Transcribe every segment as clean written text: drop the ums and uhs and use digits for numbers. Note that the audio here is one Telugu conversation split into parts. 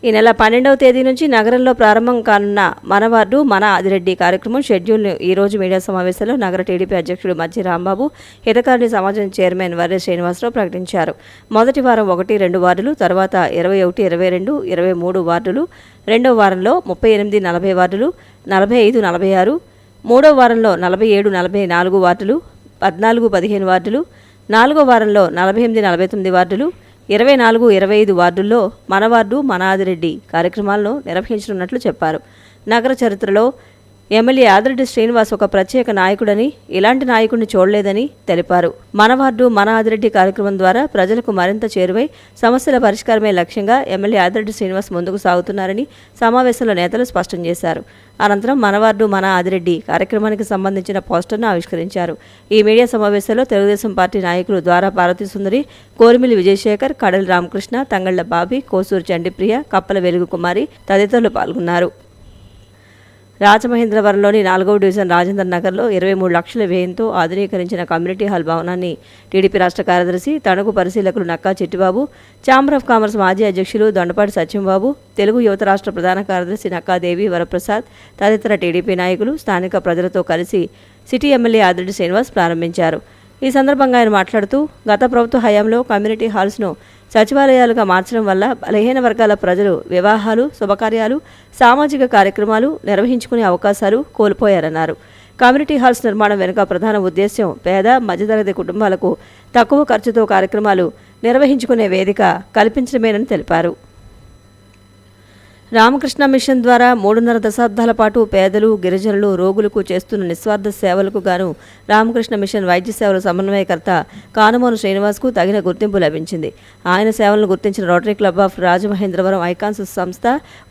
ఈ నెల 12వ తేదీ నుంచి నగరంలో ప్రారంభం కానున్న మన వార్డు మన ఆదిరెడ్డి కార్యక్రమం షెడ్యూల్ను ఈ రోజు మీడియా సమావేశంలో నగర టీడీపీ అధ్యక్షుడు మజ్జి రాంబాబు, హితకారిణి సమాజం చైర్మన్ వర్రె శ్రీనివాసరావు ప్రకటించారు. మొదటి వారం 1-2 వార్డులు, తర్వాత 21, 22, 23 వార్డులు, రెండవ వారంలో 38, 40 వార్డులు, 45, 46, మూడవ వారంలో 47, 44 వార్డులు, 14, 15 వార్డులు, నాలుగో వారంలో 48, 49 వార్డులు, 24, 25 వార్డుల్లో మన వార్డు మన ఆదిరెడ్డి కార్యక్రమాలను నిర్వహించనున్నట్లు చెప్పారు. నగర చరిత్రలో ఎమ్మెల్యే ఆదిరెడ్డి శ్రీనివాస్ ఒక ప్రత్యేక నాయకుడని, ఇలాంటి నాయకుడిని చూడలేదని తెలిపారు. మన వార్డు మన ఆదిరెడ్డి కార్యక్రమం ద్వారా ప్రజలకు మరింత చేరువై సమస్యల పరిష్కారమే లక్ష్యంగా ఎమ్మెల్యే ఆదిరెడ్డి శ్రీనివాస్ ముందుకు సాగుతున్నారని సమావేశంలో నేతలు స్పష్టం చేశారు. అనంతరం మన వార్డు మన ఆదిరెడ్డి కార్యక్రమానికి సంబంధించిన పోస్టర్ను ఆవిష్కరించారు. ఈ మీడియా సమావేశంలో తెలుగుదేశం పార్టీ నాయకులు ద్వారా పార్వతీ సుందరి, కోరిమిలి విజయశేఖర్, కడలి రామకృష్ణ, తంగళ్ల బాబీ, కోసూరు చండిప్రియ, కప్పల వెలుగు కుమారి తదితరులు పాల్గొన్నారు. రాజమహేంద్రవరంలోని 4వ డివిజన్ రాజేంద్ర నగర్లో 23 లక్షల వ్యయంతో ఆధునీకరించిన కమ్యూనిటీ హాల్ భవనాన్ని టీడీపీ రాష్ట్ర కార్యదర్శి, తణుకు పరిశీలకులు Nakka Chittibabu, chamber of commerce మాజీ అధ్యక్షులు దొండపాటి సత్యంబాబు, తెలుగు యువత రాష్ట్ర ప్రధాన కార్యదర్శి నక్కాదేవి వరప్రసాద్ తదితర టీడీపీ నాయకులు స్థానిక ప్రజలతో కలిసి సిటీ ఎమ్మెల్యే ఆదిరెడ్డి శ్రీనివాస్ ప్రారంభించారు. ఈ సందర్భంగా ఆయన మాట్లాడుతూ, గత ప్రభుత్వ హయాంలో కమ్యూనిటీ హాల్స్ను సచివాలయాలుగా మార్చడం వల్ల బలహీన వర్గాల ప్రజలు వివాహాలు, శుభకార్యాలు, సామాజిక కార్యక్రమాలు నిర్వహించుకునే అవకాశాలు కోల్పోయారన్నారు. కమ్యూనిటీ హాల్స్ నిర్మాణం వెనుక ప్రధాన ఉద్దేశ్యం పేద, మధ్యతరగతి కుటుంబాలకు తక్కువ ఖర్చుతో కార్యక్రమాలు నిర్వహించుకునే వేదిక కల్పించడమేనని తెలిపారు. రామకృష్ణ మిషన్ ద్వారా 3.5 దశాబ్దాల పాటు పేదలు, గిరిజనులు, రోగులకు చేస్తున్న నిస్వార్థ సేవలకు గాను రామకృష్ణ మిషన్ వైద్య సేవల సమన్వయకర్త కానమోను శ్రీనివాస్కు తగిన గుర్తింపు లభించింది. ఆయన సేవలను గుర్తించిన Rotary Club of Rajamahendravaram Icons సంస్థ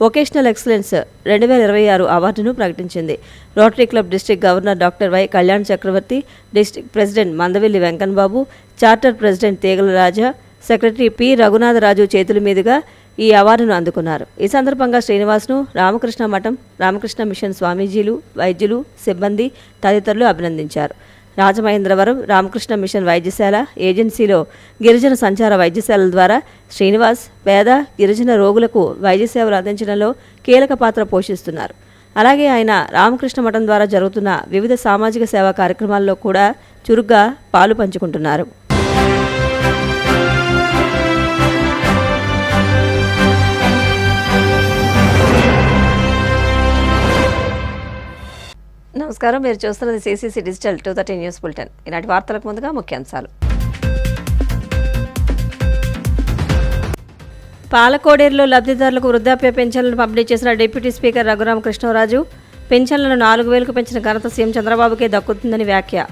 వొకేషనల్ ఎక్సలెన్స్ 2026 అవార్డును ప్రకటించింది. Rotary Club district governor doctor Y Kalyan Chakravarthi, district president Mandavelli Venkanbabu, charter president Teegala Raja, secretary P Raghunatharaju చేతుల మీదుగా ఈ అవార్డును అందుకున్నారు. ఈ సందర్భంగా శ్రీనివాస్ను రామకృష్ణ మఠం, రామకృష్ణ మిషన్ స్వామీజీలు, వైద్యులు, సిబ్బంది తదితరులు అభినందించారు. రాజమహేంద్రవరం రామకృష్ణ మిషన్ వైద్యశాల ఏజెన్సీలో గిరిజన సంచార వైద్యశాలల ద్వారా శ్రీనివాస్ పేద, గిరిజన రోగులకు వైద్య సేవలు అందించడంలో కీలక పాత్ర పోషిస్తున్నారు. అలాగే ఆయన రామకృష్ణ మఠం ద్వారా జరుగుతున్న వివిధ సామాజిక సేవా కార్యక్రమాల్లో కూడా చురుగ్గా పాలు పంచుకుంటున్నారు. నమస్కారం, మీరు చూస్తున్నది CCC డిజిటల్ 230 న్యూస్ బులెటిన్. ఈనాటి వార్తలకు ముందుగా ముఖ్యాంశాలు. పాలకోడేరులో లబ్ధిదారులకు వృద్ధాప్య పెన్షన్లను పంపిణీ చేసిన డిప్యూటీ స్పీకర్ రఘురామ కృష్ణరాజు, పెన్షన్లను 4,000కు పెంచిన ఘనత సీఎం చంద్రబాబుకే దక్కుతుందని వ్యాఖ్య.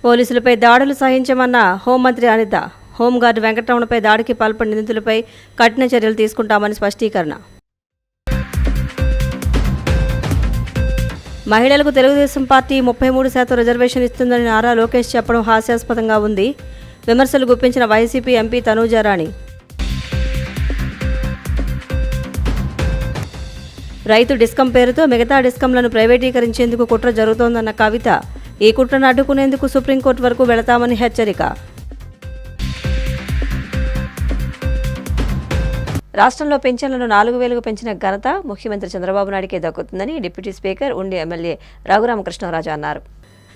పోలీసులపై దాడులు సహించమన్న హోంమంత్రి అనిత, హోంగార్డు వెంకటరమణపై దాడికి పాల్పడిన నిందితులపై కఠిన చర్యలు తీసుకుంటామని స్పష్టీకరణ. మహిళలకు తెలుగుదేశం పార్టీ 33% రిజర్వేషన్ ఇస్తుందని నారా లోకేష్ చెప్పడం హాస్యాస్పదంగా ఉంది. విమర్శలు గుప్పించిన వైసీపీ ఎంపీ తనూజారాణి. రైతు డిస్కం పేరుతో మిగతా డిస్కంలను ప్రైవేటీకరించేందుకు కుట్ర జరుగుతోందన్న కవిత, ఈ కుట్రను అడ్డుకునేందుకు సుప్రీంకోర్టు వరకు వెళతామని హెచ్చరిక. రాష్ట్రంలో పెన్షన్లను 4,000కు పెంచిన ఘనత ముఖ్యమంత్రి చంద్రబాబు నాయుడికే దక్కుతుందని డిప్యూటీ స్పీకర్ ఉండి ఎమ్మెల్యే రఘురామకృష్ణరాజు అన్నారు.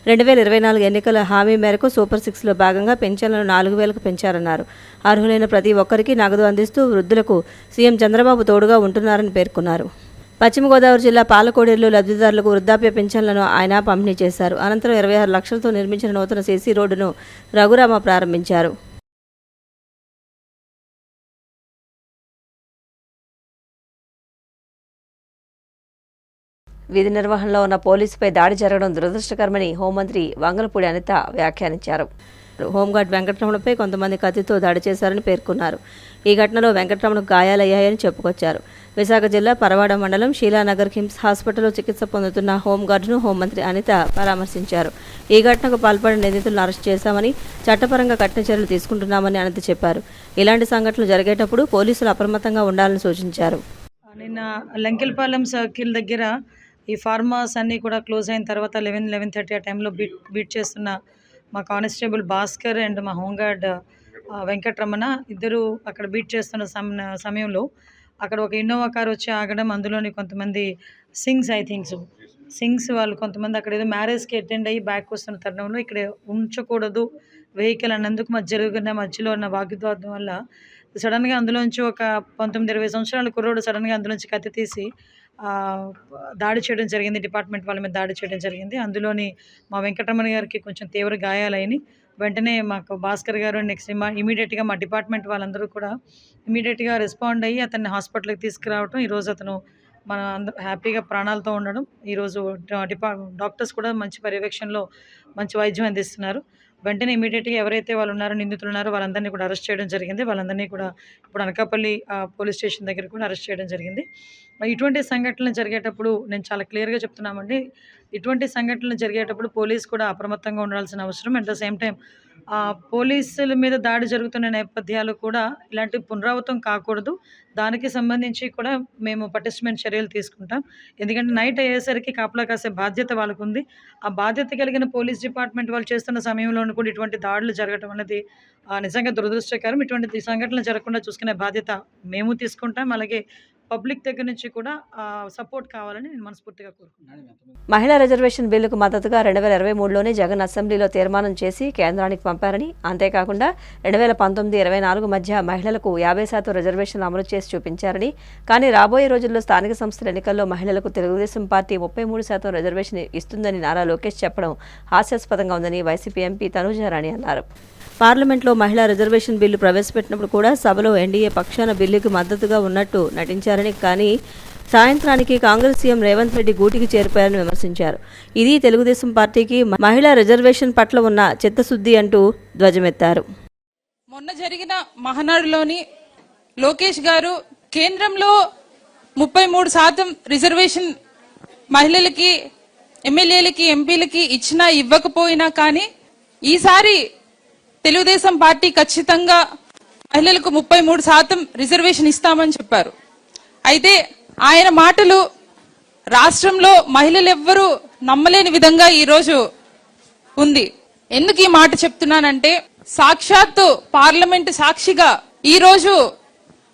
2024 ఎన్నికల హామీ మేరకు సూపర్ 6లో భాగంగా పెన్షన్లను 4,000కు పెంచారన్నారు. అర్హులైన ప్రతి ఒక్కరికి నగదు అందిస్తూ వృద్ధులకు సీఎం చంద్రబాబు తోడుగా ఉంటున్నారని పేర్కొన్నారు. పశ్చిమ గోదావరి జిల్లా పాలకోడేరులో లబ్ధిదారులకు వృద్ధాప్య పెన్షన్లను ఆయన పంపిణీ చేశారు. అనంతరం 26 లక్షలతో నిర్మించిన నూతన సీసీ రోడ్డును రఘురామ ప్రారంభించారు. విధి నిర్వహణలో ఉన్న పోలీసుపై దాడి జరగడం దురదృష్టకరమని హోంమంత్రి వంగలపూడి అనిత వ్యాఖ్యానించారు. హోంగార్డ్ వెంకటరమణపై కొంతమంది కత్తితో దాడి చేశారని పేర్కొన్నారు. ఈ ఘటనలో వెంకటరమణకు గాయాలయ్యాయని చెప్పుకొచ్చారు. విశాఖ జిల్లా పరవాడ మండలం షీలానగర్ కిమ్స్ హాస్పిటల్లో చికిత్స పొందుతున్న హోంగార్డును హోంమంత్రి అనిత పరామర్శించారు. ఈ ఘటనకు పాల్పడిన నిందితులను అరెస్ట్ చేశామని, చట్టపరంగా కఠిన చర్యలు తీసుకుంటున్నామని అనిత చెప్పారు. ఇలాంటి సంఘటనలు జరిగేటప్పుడు పోలీసులు అప్రమత్తంగా ఉండాలని సూచించారు. నిన్న లంకెలపాలెం సర్కిల్ దగ్గర ఈ ఫార్మర్స్ అన్నీ కూడా క్లోజ్ అయిన తర్వాత 11:30 ఆ టైంలో బీట్ చేస్తున్న మా కానిస్టేబుల్ భాస్కర్ అండ్ మా హోంగార్డ్ వెంకటరమణ ఇద్దరు అక్కడ బీట్ చేస్తున్న సమయంలో అక్కడ ఒక ఇన్నోవా కార్ వచ్చి ఆగడం, అందులోని కొంతమంది సింగ్స్ వాళ్ళు కొంతమంది అక్కడ ఏదో మ్యారేజ్కి అటెండ్ అయ్యి బ్యాక్ వస్తున్న తరుణంలో ఇక్కడ ఉంచకూడదు వెహికల్ అన్నందుకు మధ్యలో ఉన్న వాగ్వివాదం వల్ల సడన్గా అందులోంచి ఒక 19-20 సంవత్సరాల కుర్రోడు సడన్గా అందులోంచి కత్తి తీసి దాడి చేయడం జరిగింది. డిపార్ట్మెంట్ వాళ్ళ మీద దాడి చేయడం జరిగింది. అందులోని మా వెంకటరమణ గారికి కొంచెం తీవ్ర గాయాలైనవి. వెంటనే మాకు భాస్కర్ గారు నెక్స్ట్ ఇమీడియట్గా మా డిపార్ట్మెంట్ వాళ్ళందరూ కూడా ఇమీడియట్గా రెస్పాండ్ అయ్యి అతన్ని హాస్పిటల్కి తీసుకురావడం, ఈరోజు అతను మన హ్యాపీగా ప్రాణాలతో ఉండడం, ఈరోజు డాక్టర్స్ కూడా మంచి పర్యవేక్షణలో మంచి వైద్యం అందిస్తున్నారు. వెంటనే ఇమీడియట్గా ఎవరైతే వాళ్ళు ఉన్నారో నిందితులు ఉన్నారో వాళ్ళందరినీ కూడా అరెస్ట్ చేయడం జరిగింది. వాళ్ళందరినీ కూడా ఇప్పుడు అనకాపల్లి పోలీస్ స్టేషన్ దగ్గర కూడా అరెస్ట్ చేయడం జరిగింది. ఇటువంటి సంఘటనలు జరిగేటప్పుడు నేను చాలా క్లియర్గా చెప్తున్నామండి, ఇటువంటి సంఘటనలు జరిగేటప్పుడు పోలీస్ కూడా అప్రమత్తంగా ఉండాల్సిన అవసరం. అట్ ద సేమ్ టైం పోలీసుల మీద దాడి జరుగుతున్న నేపథ్యాలు కూడా ఇలాంటివి పునరావృతం కాకూడదు. దానికి సంబంధించి కూడా మేము పటిష్టమైన చర్యలు తీసుకుంటాం. ఎందుకంటే నైట్ అయ్యేసరికి కాపలా కాసే బాధ్యత వాళ్ళకు ఉంది. ఆ బాధ్యత కలిగిన పోలీస్ డిపార్ట్మెంట్ వాళ్ళు చేస్తున్న సమయంలోనూ కూడా ఇటువంటి దాడులు జరగడం అనేది నిజంగా దురదృష్టకరం. ఇటువంటి సంఘటనలు జరగకుండా చూసుకునే బాధ్యత మేము తీసుకుంటాం. అలాగే పబ్లిక్ దగ్గర నుంచి కూడా సపోర్ట్ కావాలని నేను మనస్ఫూర్తిగా కోరుకుంటున్నాను. మహిళా రిజర్వేషన్ బిల్లుకు మద్దతుగా 2023లోనే జగన్ అసెంబ్లీలో తీర్మానం చేసి కేంద్రానికి పంపారని, అంతేకాకుండా 2019-24 మధ్య మహిళలకు 50% రిజర్వేషన్లు అమలు చేసి చూపించారని, కానీ రాబోయే రోజుల్లో స్థానిక సంస్థల ఎన్నికల్లో మహిళలకు తెలుగుదేశం పార్టీ 33% రిజర్వేషన్ ఇస్తుందని నారా లోకేష్ చెప్పడం హాస్యాస్పదంగా ఉందని వైసీపీ ఎంపీ తనూజారాణి అన్నారు. పార్లమెంట్లో మహిళా రిజర్వేషన్ బిల్లు ప్రవేశపెట్టినప్పుడు కూడా సభలో ఎన్డీఏ పక్షాన బిల్లుకు మద్దతుగా ఉన్నట్టు నటించారని, కానీ సాయంత్రానికి కాంగ్రెస్ సీఎం రేవంత్ రెడ్డి గూటికి చేరిపోయారని విమర్శించారు. ఇది తెలుగుదేశం పార్టీకి మహిళా రిజర్వేషన్ పట్ల ఉన్న చిత్తశుద్ధి అంటూ ధ్వజమెత్తారు. మొన్న జరిగిన మహానాడులోని లోకేష్ గారు కేంద్రంలో 33% రిజర్వేషన్ మహిళలకి, ఎమ్మెల్యేలకి, ఎంపీలకి ఇచ్చినా ఇవ్వకపోయినా కానీ ఈసారి తెలుగుదేశం పార్టీ ఖచ్చితంగా మహిళలకు 33% రిజర్వేషన్ ఇస్తామని చెప్పారు. అయితే ఆయన మాటలు రాష్ట్రంలో మహిళలెవ్వరూ నమ్మలేని విధంగా ఈరోజు ఉంది. ఎందుకు ఈ మాట చెప్తున్నానంటే, సాక్షాత్తు పార్లమెంటు సాక్షిగా ఈరోజు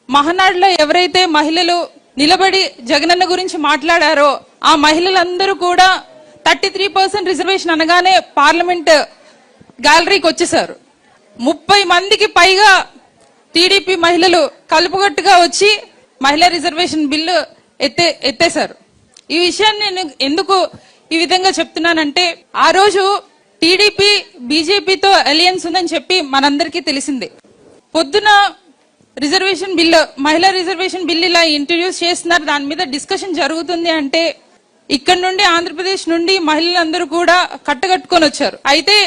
మహానాడులో ఎవరైతే మహిళలు నిలబడి జగనన్న గురించి మాట్లాడారో ఆ మహిళలందరూ కూడా 33% రిజర్వేషన్ అనగానే పార్లమెంట్ గ్యాలరీకి వచ్చేసారు. 30 మందికి పైగా టీడీపీ మహిళలు కలుపుగట్టుగా వచ్చి మహిళా రిజర్వేషన్ బిల్లు ఎత్తేశారు. ఈ విషయాన్ని నేను ఎందుకు ఈ విధంగా చెప్తున్నానంటే, ఆ రోజు టీడీపీ బీజేపీతో అలయన్స్ ఉందని చెప్పి మనందరికీ తెలిసిందే. పొద్దున రిజర్వేషన్ బిల్లు, మహిళా రిజర్వేషన్ బిల్లు ఇలా ఇంట్రడ్యూస్ చేస్తున్నారు, దాని మీద డిస్కషన్ జరుగుతుంది అంటే ఇక్కడ నుండి ఆంధ్రప్రదేశ్ నుండి మహిళలందరూ కూడా కట్టగట్టుకొని వచ్చారు. అయితే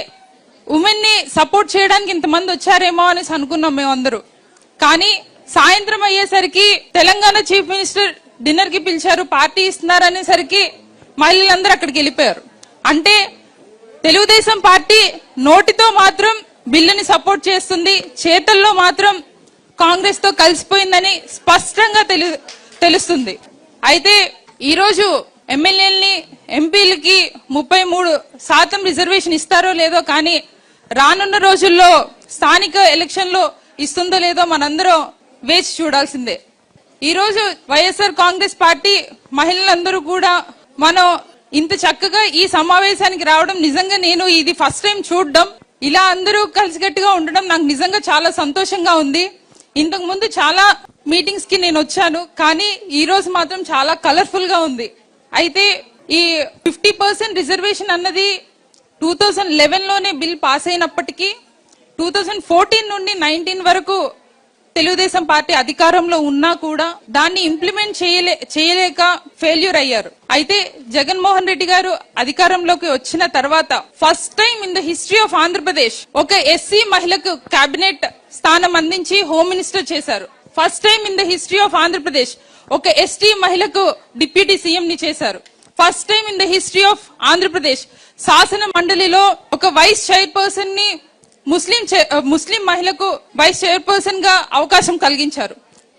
ఉమెన్ ని సపోర్ట్ చేయడానికి ఇంతమంది వచ్చారేమో అనేసి అనుకున్నాం మేమందరూ. కానీ సాయంత్రం అయ్యేసరికి తెలంగాణ చీఫ్ మినిస్టర్ డిన్నర్ కి పిలిచారు, పార్టీ ఇస్తున్నారు అనేసరికి మహిళలందరూ అక్కడికి వెళ్ళిపోయారు. అంటే తెలుగుదేశం పార్టీ నోటితో మాత్రం బిల్లుని సపోర్ట్ చేస్తుంది, చేతల్లో మాత్రం కాంగ్రెస్ తో కలిసిపోయిందని స్పష్టంగా తెలుస్తుంది. అయితే ఈరోజు ఎమ్మెల్యేలని, ఎంపీలకి 33% రిజర్వేషన్ ఇస్తారో లేదో, కానీ రానున్న రోజుల్లో స్థానిక ఎలక్షన్ లో ఇస్తుందో లేదో మనందరం వేచి చూడాల్సిందే. ఈ రోజు వైఎస్ఆర్ కాంగ్రెస్ పార్టీ మహిళలందరూ కూడా మనం ఇంత చక్కగా ఈ సమావేశానికి రావడం, నిజంగా నేను ఇది ఫస్ట్ టైం చూడడం, ఇలా అందరూ కలిసికట్టుగా ఉండడం నాకు నిజంగా చాలా సంతోషంగా ఉంది. ఇంతకు ముందు చాలా మీటింగ్స్ కి నేను వచ్చాను, కానీ ఈ రోజు మాత్రం చాలా కలర్ఫుల్ గా ఉంది. అయితే ఈ 50% రిజర్వేషన్ అన్నది 2011లోనే బిల్ పాస్ అయినప్పటికీ 2014 నుండి 19 వరకు తెలుగుదేశం పార్టీ అధికారంలో ఉన్నా కూడా దాన్ని ఇంప్లిమెంట్ చేయలేక ఫెయిల్యూర్ అయ్యారు. అయితే జగన్మోహన్ రెడ్డి గారు అధికారంలోకి వచ్చిన తర్వాత first time in the history of Andhra Pradesh ఒక ఎస్సీ మహిళకు కేబినెట్ స్థానం అందించి హోమ్ మినిస్టర్ చేశారు. First time in the history of Andhra Pradesh ఒక ఎస్టీ మహిళకు డిప్యూటీ సీఎం ని చేశారు. First time in the history of Andhra Pradesh శాసన మండలిలో ఒక వైస్ చైర్పర్సన్ ని ముస్లిం మహిళకు వైస్ చైర్పర్సన్ గా అవకాశం కలిగించారు.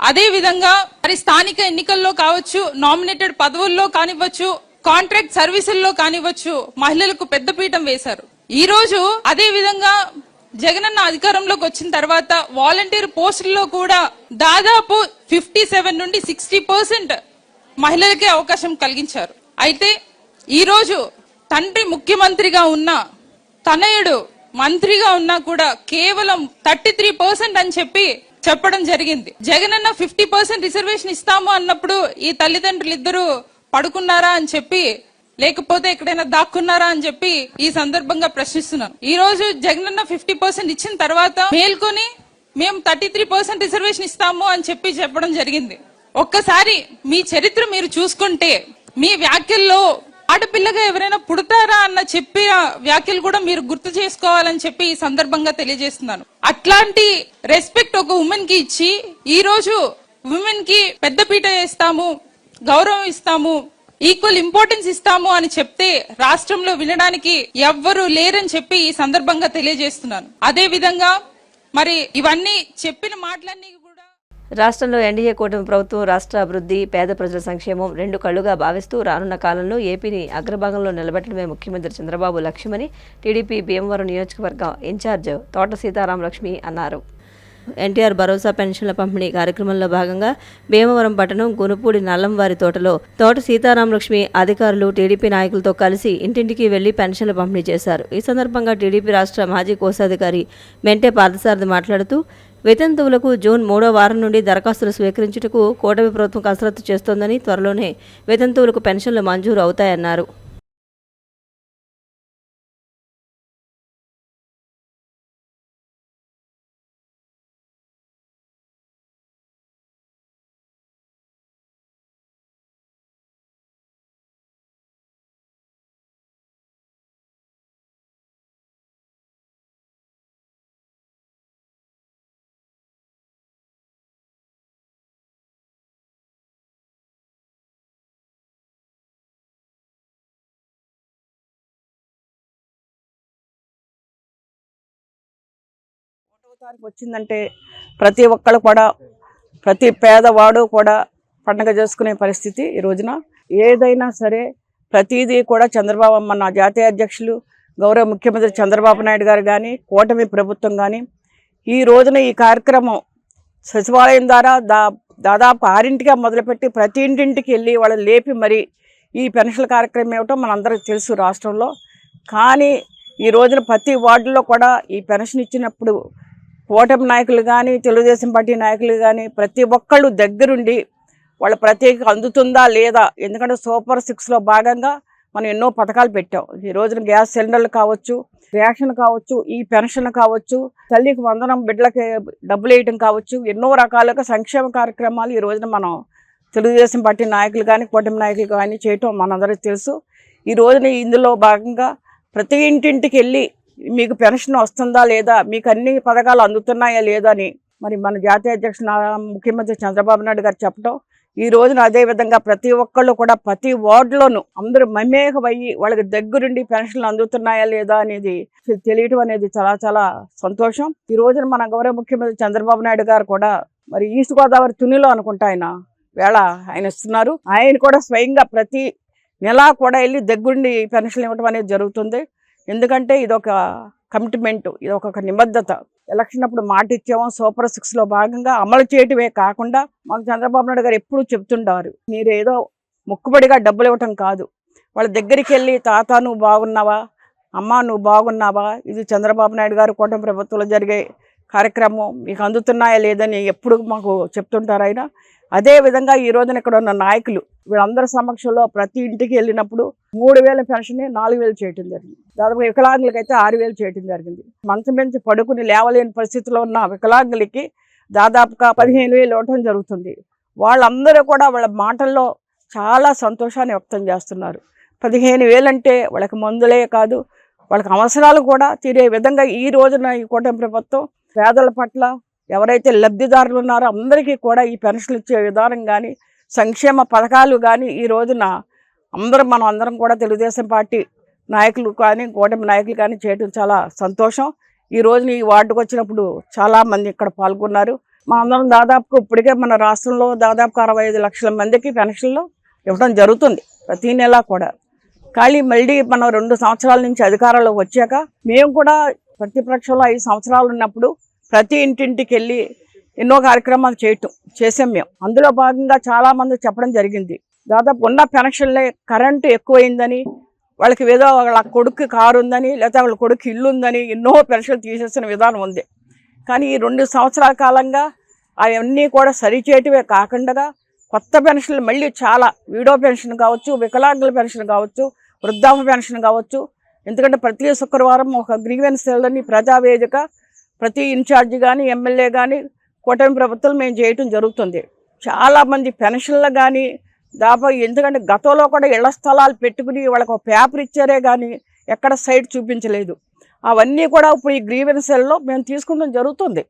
అదే విధంగా మరి స్థానిక ఎన్నికల్లో కావచ్చు, నామినేటెడ్ పదవుల్లో కానివ్వచ్చు, కాంట్రాక్ట్ సర్వీసుల్లో కానివ్వచ్చు, మహిళలకు పెద్దపీఠం వేశారు. ఈ రోజు అదే విధంగా జగనన్న అధికారంలోకి వచ్చిన తర్వాత వాలంటీర్ పోస్టుల్లో కూడా దాదాపు 57 నుండి 60% మహిళలకే అవకాశం కలిగించారు. అయితే ఈ రోజు తండ్రి ముఖ్యమంత్రిగా ఉన్న తనయుడు మంత్రిగా ఉన్నా కూడా కేవలం 33% అని చెప్పడం జరిగింది. జగనన్న 50% రిజర్వేషన్ ఇస్తాము అన్నప్పుడు ఈ తల్లిదండ్రులు ఇద్దరు పడుకున్నారా అని చెప్పి, లేకపోతే ఎక్కడైనా దాక్కున్నారా అని చెప్పి ఈ సందర్భంగా ప్రశ్నిస్తున్నాను. ఈ రోజు జగనన్న 50% ఇచ్చిన తర్వాత మేల్కొని మేము 33% రిజర్వేషన్ ఇస్తాము అని చెప్పడం జరిగింది. ఒక్కసారి మీ చరిత్ర మీరు చూసుకుంటే మీ వ్యాఖ్యల్లో ఆడపిల్లగా ఎవరైనా పుడతారా అన్న చెప్పిన వ్యాఖ్యలు కూడా మీరు గుర్తు చేసుకోవాలని చెప్పి ఈ సందర్భంగా తెలియజేస్తున్నాను. అట్లాంటి రెస్పెక్ట్ ఒక ఉమెన్ కి ఇచ్చి ఈ రోజు ఉమెన్ కి పెద్దపీట వేస్తాము, గౌరవం ఇస్తాము, ఈక్వల్ ఇంపార్టెన్స్ ఇస్తాము అని చెప్తే రాష్ట్రంలో వినడానికి ఎవ్వరూ లేరని చెప్పి ఈ సందర్భంగా తెలియజేస్తున్నాను. అదే విధంగా మరి ఇవన్నీ చెప్పిన మాటలన్నీ కూడా రాష్ట్రంలో ఎన్డీఏ కూటమి ప్రభుత్వం రాష్ట్ర అభివృద్ధి, పేద ప్రజల సంక్షేమం రెండు కళ్లుగా భావిస్తూ రానున్న కాలంలో ఏపీని అగ్రభాగంలో నిలబెట్టడమే ముఖ్యమంత్రి చంద్రబాబు లక్ష్యమని టీడీపీ భీమవరం నియోజకవర్గ ఇన్ఛార్జ్ తోట సీతారామలక్ష్మి అన్నారు. ఎన్టీఆర్ భరోసా పెన్షన్ల పంపిణీ కార్యక్రమంలో భాగంగా భీమవరం పట్టణం గునుపూడి నల్లంవారి తోటలో తోట సీతారామలక్ష్మి అధికారులు టీడీపీ నాయకులతో కలిసి ఇంటింటికి వెళ్లి పెన్షన్ల పంపిణీ చేశారు. ఈ సందర్భంగా టీడీపీ రాష్ట్ర మాజీ కోశాధికారి మెంటే పార్థసారథి మాట్లాడుతూ వితంతువులకు జూన్ 3వ వారం నుండి దరఖాస్తులు స్వీకరించుటకు కూటమి ప్రభుత్వం కసరత్తు చేస్తోందని, త్వరలోనే వితంతువులకు పెన్షన్లు మంజూరు అవుతాయన్నారు. తారీఖు వచ్చిందంటే ప్రతి ఒక్కళ్ళు కూడా, ప్రతి పేదవాడు కూడా పండగ చేసుకునే పరిస్థితి ఈ రోజున. ఏదైనా సరే ప్రతిదీ కూడా చంద్రబాబు మన జాతీయ అధ్యక్షులు గౌరవ ముఖ్యమంత్రి చంద్రబాబు నాయుడు గారు కానీ, కూటమి ప్రభుత్వం కానీ ఈ రోజున ఈ కార్యక్రమం సచివాలయం ద్వారా దాదాపు 6ంటిగా మొదలుపెట్టి ప్రతి ఇంటింటికి వెళ్ళి వాళ్ళు లేపి మరి ఈ పెన్షన్ల కార్యక్రమం ఏమిటో మనందరికీ తెలుసు రాష్ట్రంలో. కానీ ఈ రోజున ప్రతి వార్డులో కూడా ఈ పెన్షన్ ఇచ్చినప్పుడు కూటమి నాయకులు కానీ, తెలుగుదేశం పార్టీ నాయకులు కానీ ప్రతి ఒక్కళ్ళు దగ్గరుండి వాళ్ళ ప్రత్యేక అందుతుందా లేదా, ఎందుకంటే సూపర్ 6లో భాగంగా మనం ఎన్నో పథకాలు పెట్టాం. ఈ రోజున గ్యాస్ సిలిండర్లు కావచ్చు, రేషన్ కావచ్చు, ఈ పెన్షన్ కావచ్చు, తల్లికి వందనం బిడ్డలకి డబ్బులు వేయటం కావచ్చు, ఎన్నో రకాలుగా సంక్షేమ కార్యక్రమాలు ఈ రోజున మనం తెలుగుదేశం పార్టీ నాయకులు కానీ, కూటమి నాయకులు కానీ చేయటం మనందరికీ తెలుసు. ఈ రోజున ఇందులో భాగంగా ప్రతి ఇంటింటికి వెళ్ళి మీకు పెన్షన్ వస్తుందా లేదా, మీకు అన్ని పథకాలు అందుతున్నాయా లేదా అని మరి మన జాతీయ అధ్యక్షుడు ముఖ్యమంత్రి చంద్రబాబు నాయుడు గారు చెప్పడం, ఈ రోజున అదేవిధంగా ప్రతి ఒక్కళ్ళు కూడా ప్రతి వార్డులోనూ అందరూ మమేకమయ్యి వాళ్ళకి దగ్గరుండి పెన్షన్లు అందుతున్నాయా లేదా అనేది తెలియటం అనేది చాలా చాలా సంతోషం. ఈ రోజున మన గౌరవ ముఖ్యమంత్రి చంద్రబాబు నాయుడు గారు కూడా మరి ఈస్ట్ గోదావరి తునిలో అనుకుంటా ఆయన ఇస్తున్నారు. ఆయన కూడా స్వయంగా ప్రతి నెలా కూడా వెళ్ళి దగ్గరుండి పెన్షన్లు ఇవ్వడం అనేది జరుగుతుంది. ఎందుకంటే ఇదొక కమిట్మెంట్, ఇదొక నిబద్ధత. ఎలక్షన్ అప్పుడు మాట ఇచ్చాము, సూపర్ 6లో భాగంగా అమలు చేయటమే కాకుండా మాకు చంద్రబాబు నాయుడు గారు ఎప్పుడూ చెప్తుంటారు, మీరు ఏదో మొక్కుబడిగా డబ్బులు ఇవ్వటం కాదు, వాళ్ళ దగ్గరికి వెళ్ళి తాత నువ్వు బాగున్నావా, అమ్మ నువ్వు బాగున్నావా, ఇది చంద్రబాబు నాయుడు గారు కూటమి ప్రభుత్వంలో జరిగే కార్యక్రమం, మీకు అందుతున్నాయా లేదని ఎప్పుడు మాకు చెప్తుంటారు ఆయన. అదేవిధంగా ఈ రోజున ఇక్కడ ఉన్న నాయకులు వీళ్ళందరి సమక్షంలో ప్రతి ఇంటికి వెళ్ళినప్పుడు 3000 పెన్షన్ 4000 చేయటం జరిగింది. దాదాపు వికలాంగులకైతే 6000 చేయటం జరిగింది. మంచం నుంచి పడుకుని లేవలేని పరిస్థితిలో ఉన్న వికలాంగులకి దాదాపుగా 15000 ఇవ్వటం జరుగుతుంది. వాళ్ళందరూ కూడా వాళ్ళ మాటల్లో చాలా సంతోషాన్ని వ్యక్తం చేస్తున్నారు. 15000 అంటే వాళ్ళకి మందులే కాదు, వాళ్ళకి అవసరాలు కూడా తీరే విధంగా ఈ రోజున ఈ కూటమి ప్రభుత్వం పేదల పట్ల ఎవరైతే లబ్ధిదారులు ఉన్నారో అందరికీ కూడా ఈ పెన్షన్లు ఇచ్చే విధానం కానీ, సంక్షేమ పథకాలు కానీ ఈ రోజున మనం అందరం కూడా తెలుగుదేశం పార్టీ నాయకులు కానీ, కూటమి నాయకులు కానీ చేయడం చాలా సంతోషం. ఈ రోజున ఈ వార్డుకు వచ్చినప్పుడు చాలామంది ఇక్కడ పాల్గొన్నారు. మనందరం దాదాపు ఇప్పటికే మన రాష్ట్రంలో దాదాపు 65 లక్షల మందికి పెన్షన్లు ఇవ్వడం జరుగుతుంది ప్రతి నెల కూడా. కానీ మళ్ళీ మనం 2 సంవత్సరాల నుంచి అధికారంలోకి వచ్చాక మేము కూడా ప్రతిపక్షంలో 5 సంవత్సరాలు ఉన్నప్పుడు ప్రతి ఇంటింటికి వెళ్ళి ఎన్నో కార్యక్రమాలు చేసాం మేము. అందులో భాగంగా చాలామంది చెప్పడం జరిగింది, దాదాపు ఉన్న పెన్షన్లే కరెంటు ఎక్కువైందని, వాళ్ళకి ఏదో వాళ్ళ కొడుకు కారు ఉందని, లేకపోతే వాళ్ళ కొడుకు ఇల్లు ఉందని ఎన్నో పెన్షన్లు తీసేసిన విధానం ఉంది. కానీ ఈ 2 సంవత్సరాల కాలంగా అవన్నీ కూడా సరిచేయటమే కాకుండా కొత్త పెన్షన్లు మళ్ళీ చాలా, వీడో పెన్షన్ కావచ్చు, వికలాంగుల పెన్షన్ కావచ్చు, వృద్ధాప్య పెన్షన్ కావచ్చు. ఎందుకంటే ప్రతి శుక్రవారం ఒక గ్రీవెన్స్ సెల్ని ప్రజావేదిక ప్రతి ఇన్ఛార్జి కానీ ఎమ్మెల్యే కానీ కూటమి ప్రభుత్వం మేము చేయటం జరుగుతుంది. చాలామంది పెన్షన్లు కానీ ఎందుకంటే గతంలో కూడా ఇళ్ల స్థలాలు పెట్టుకుని వాళ్ళకి ఒక పేపర్ ఇచ్చారే కానీ ఎక్కడ సైట్ చూపించలేదు. అవన్నీ కూడా ఇప్పుడు ఈ గ్రీవెన్స్ సెల్లో మేము తీసుకుంటాం జరుగుతుంది.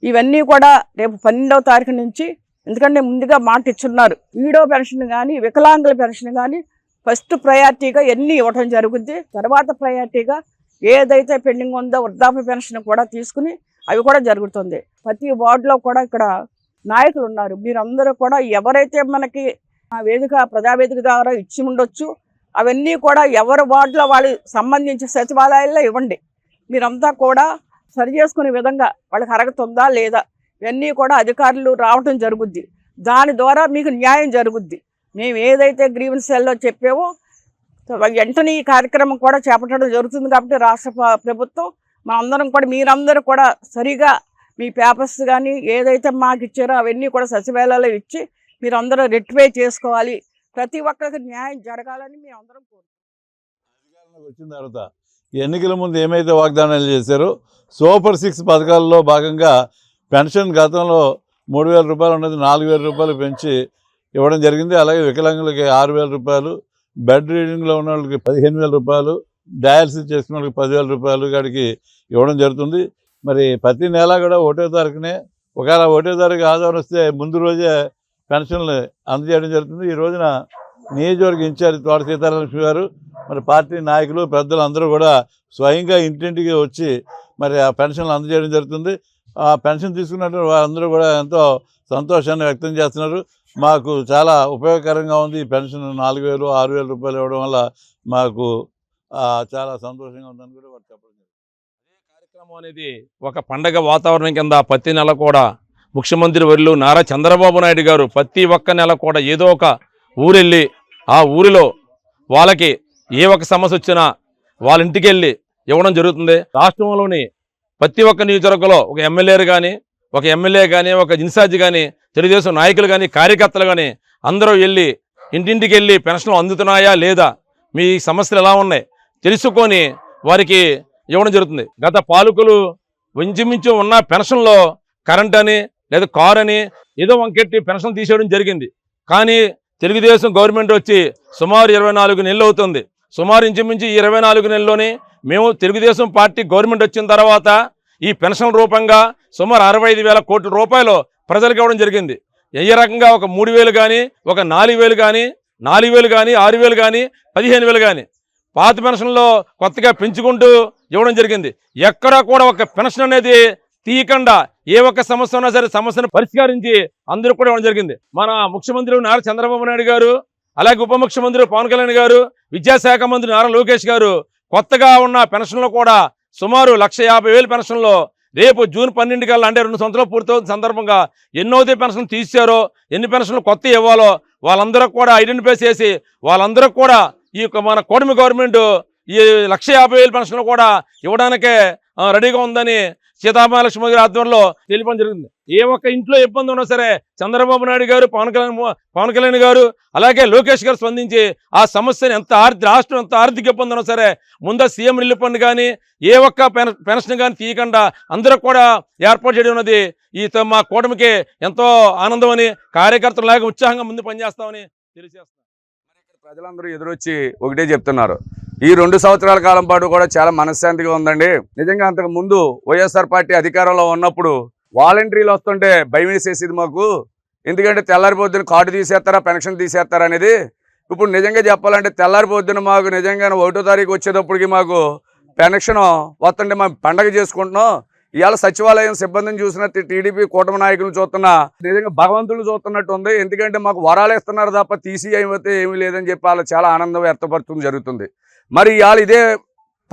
ఇవన్నీ కూడా రేపు 12వ తారీఖు నుంచి, ఎందుకంటే ముందుగా మాట ఇచ్చున్నారు, వీడో పెన్షన్ కానీ వికలాంగుల పెన్షన్ కానీ ఫస్ట్ ప్రయారిటీగా ఎన్ని ఇవ్వటం జరుగుద్ది. తర్వాత ప్రయారిటీగా ఏదైతే పెండింగ్ ఉందో వృద్ధాప్య పెన్షన్ కూడా తీసుకుని అవి కూడా జరుగుతుంది. ప్రతి వార్డులో కూడా ఇక్కడ నాయకులు ఉన్నారు. మీరందరూ కూడా ఎవరైతే మనకి ప్రజావేదిక ద్వారా ఇచ్చి ఉండొచ్చు, అవన్నీ కూడా ఎవరి వార్డులో వాళ్ళు సంబంధించిన సచివాలయాల్లో ఇవ్వండి. మీరంతా కూడా సరి చేసుకునే విధంగా వాళ్ళకి అరగతుందా లేదా ఇవన్నీ కూడా అధికారులు రావటం జరుగుద్ది. దాని ద్వారా మీకు న్యాయం జరుగుద్ది. మేము ఏదైతే గ్రీవెన్స్ సెల్లో చెప్పామో వెంటనే ఈ కార్యక్రమం కూడా చేపట్టడం జరుగుతుంది. కాబట్టి రాష్ట్ర ప్రభుత్వం మనందరం కూడా, మీరందరూ కూడా సరిగా మీ పేపర్స్ కానీ ఏదైతే మాకు ఇచ్చారో అవన్నీ కూడా సచివాలయాల్లో ఇచ్చి మీరందరూ రెక్టిఫై చేసుకోవాలి. ప్రతి ఒక్కరికి న్యాయం జరగాలని మేము అందరం అధికారంలోకి వచ్చిన తర్వాత ఎన్నికల ముందు ఏమైతే వాగ్దానాలు చేశారో సూపర్ 6 పథకాల్లో భాగంగా పెన్షన్ గతంలో 3,000 రూపాయలు ఉన్నది 4,000 రూపాయలు పెంచి ఇవ్వడం జరిగింది. అలాగే వికలాంగులకి 6,000 రూపాయలు, బెడ్ రీడింగ్లో ఉన్న వాళ్ళకి 15,000 రూపాయలు, డయాలసిస్ చేసుకున్న వాళ్ళకి 10,000 రూపాయలు కాడికి ఇవ్వడం జరుగుతుంది. మరి ప్రతి నెల కూడా 1వ తారీఖునే, ఒకవేళ 1వ తారీఖు ఆధారం వస్తే ముందు రోజే పెన్షన్లు అందజేయడం జరుగుతుంది. ఈ రోజున నియోజకవర్గ ఇన్ఛార్జి తోట సీతారామలక్ష్మి గారు, మరి పార్టీ నాయకులు పెద్దలు అందరూ కూడా స్వయంగా ఇంటింటికి వచ్చి మరి ఆ పెన్షన్లు అందజేయడం జరుగుతుంది. ఆ పెన్షన్ తీసుకున్నటువంటి వారందరూ కూడా ఎంతో సంతోషాన్ని వ్యక్తం చేస్తున్నారు. మాకు చాలా ఉపయోగకరంగా ఉంది ఈ పెన్షన్ 4,000, 6,000 రూపాయలు ఇవ్వడం వల్ల మాకు చాలా సంతోషంగా ఉందని కూడా వారు చెప్పడం జరిగింది. అదే కార్యక్రమం అనేది ఒక పండగ వాతావరణం కింద ప్రతి నెల కూడా ముఖ్యమంత్రి వర్యులు నారా చంద్రబాబు నాయుడు గారు ప్రతి ఒక్క నెల కూడా ఏదో ఒక ఊరెళ్ళి ఆ ఊరిలో వాళ్ళకి ఏ ఒక్క సమస్య వచ్చినా వాళ్ళ ఇంటికి వెళ్ళి ఇవ్వడం జరుగుతుంది. రాష్ట్రంలోని ప్రతి ఒక్క నియోజకవర్గంలో ఒక ఎమ్మెల్యేలు కానీ, ఒక ఎమ్మెల్యే కానీ, ఒక ఇన్ఛార్జి కానీ, తెలుగుదేశం నాయకులు కానీ, కార్యకర్తలు కానీ అందరూ వెళ్ళి ఇంటింటికి వెళ్ళి పెన్షన్లు అందుతున్నాయా లేదా, మీ సమస్యలు ఎలా ఉన్నాయి తెలుసుకొని వారికి ఇవ్వడం జరుగుతుంది. గత పాలకులు ఇంచుమించు ఉన్న పెన్షన్లో కరెంట్ అని లేదా కార్ అని ఏదో వంకెట్టి పెన్షన్ తీసేయడం జరిగింది. కానీ తెలుగుదేశం గవర్నమెంట్ వచ్చి సుమారు 24 నెలలు అవుతుంది. సుమారు ఇంచుమించు ఈ 24 నెలల్లోనే మేము తెలుగుదేశం పార్టీ గవర్నమెంట్ వచ్చిన తర్వాత ఈ పెన్షన్ రూపంగా సుమారు 65,000 కోట్ల రూపాయలు ప్రజలకు ఇవ్వడం జరిగింది. ఏ రకంగా ఒక 3,000 కానీ, ఒక 4,000 కానీ, 4,000 కానీ, 6,000 కానీ, 15,000 కానీ పాత పెన్షన్లో కొత్తగా పెంచుకుంటూ ఇవ్వడం జరిగింది. ఎక్కడా కూడా ఒక పెన్షన్ అనేది తీయకుండా ఏ ఒక్క సమస్య ఉన్నా సరే సమస్యను పరిష్కరించి అందరూ కూడా ఇవ్వడం జరిగింది. మన ముఖ్యమంత్రి నారా చంద్రబాబు నాయుడు గారు, అలాగే ఉప ముఖ్యమంత్రి పవన్ కళ్యాణ్ గారు, విద్యాశాఖ మంత్రి నారా లోకేష్ గారు కొత్తగా ఉన్న పెన్షన్లు కూడా సుమారు 1,50,000 పెన్షన్లో రేపు జూన్ 12 కల్లా, అంటే 2 సంవత్సరాలు పూర్తవుతున్న సందర్భంగా ఎన్నోదే పెన్షన్ తీసారో, ఎన్ని పెన్షన్లు కొత్త ఇవ్వాలో వాళ్ళందరూ కూడా ఐడెంటిఫై చేసి వాళ్ళందరూ కూడా ఈ యొక్క మన కూటమి గవర్నమెంట్ ఈ 1,50,000 పెన్షన్లు కూడా ఇవ్వడానికే రెడీగా ఉందని సీతామహాలక్ష్మి గారి ఆధ్వర్యంలో తెలియడం జరిగింది. ఏ ఒక్క ఇంట్లో ఇబ్బంది ఉన్నా సరే చంద్రబాబు నాయుడు గారు, పవన్ కళ్యాణ్ గారు, అలాగే లోకేష్ గారు స్పందించి ఆ సమస్యను రాష్ట్రం ఎంత ఆర్థిక ఇబ్బంది ఉన్నా సరే ముందు సీఎం రిలీఫ్ ఫండ్ కానీ ఏ ఒక్క పెన్షన్ కానీ తీయకుండా అందరూ కూడా ఏర్పాటు చేయడం ఉన్నది ఈ మా కూటమికి ఎంతో ఆనందం అని, కార్యకర్తలాగా ఉత్సాహంగా ముందు పనిచేస్తామని తెలియజేస్తాం. ప్రజలందరూ ఎదురొచ్చి ఒకటే చెప్తున్నారు, ఈ 2 సంవత్సరాల కాలం పాటు కూడా చాలా మనశ్శాంతిగా ఉందండి. నిజంగా అంతకు ముందు వైఎస్ఆర్ పార్టీ అధికారంలో ఉన్నప్పుడు వాలంటీర్లు వస్తుంటే భయం వేసేసేది మాకు. ఎందుకంటే తెల్లారిపోద్దున కార్డు తీసేస్తారా, పెన్షన్ తీసేస్తారా అనేది. ఇప్పుడు నిజంగా చెప్పాలంటే తెల్లారిపోద్దున మాకు నిజంగా 1వ తారీఖు వచ్చేటప్పటికి మాకు పెన్షన్ వస్తుంటే మేము పండగ చేసుకుంటున్నాం. ఇవాళ సచివాలయం సిబ్బందిని చూసినట్టు టీడీపీ కూటమి నాయకులను చూస్తున్నా నిజంగా భగవంతులు చూస్తున్నట్టు ఉంది. ఎందుకంటే మాకు వరాలు ఇస్తున్నారు తప్ప తీసి అయితే ఏమీ లేదని చెప్పి వాళ్ళు చాలా ఆనందం వ్యక్తపరచడం జరుగుతుంది. మరి ఇవాళ ఇదే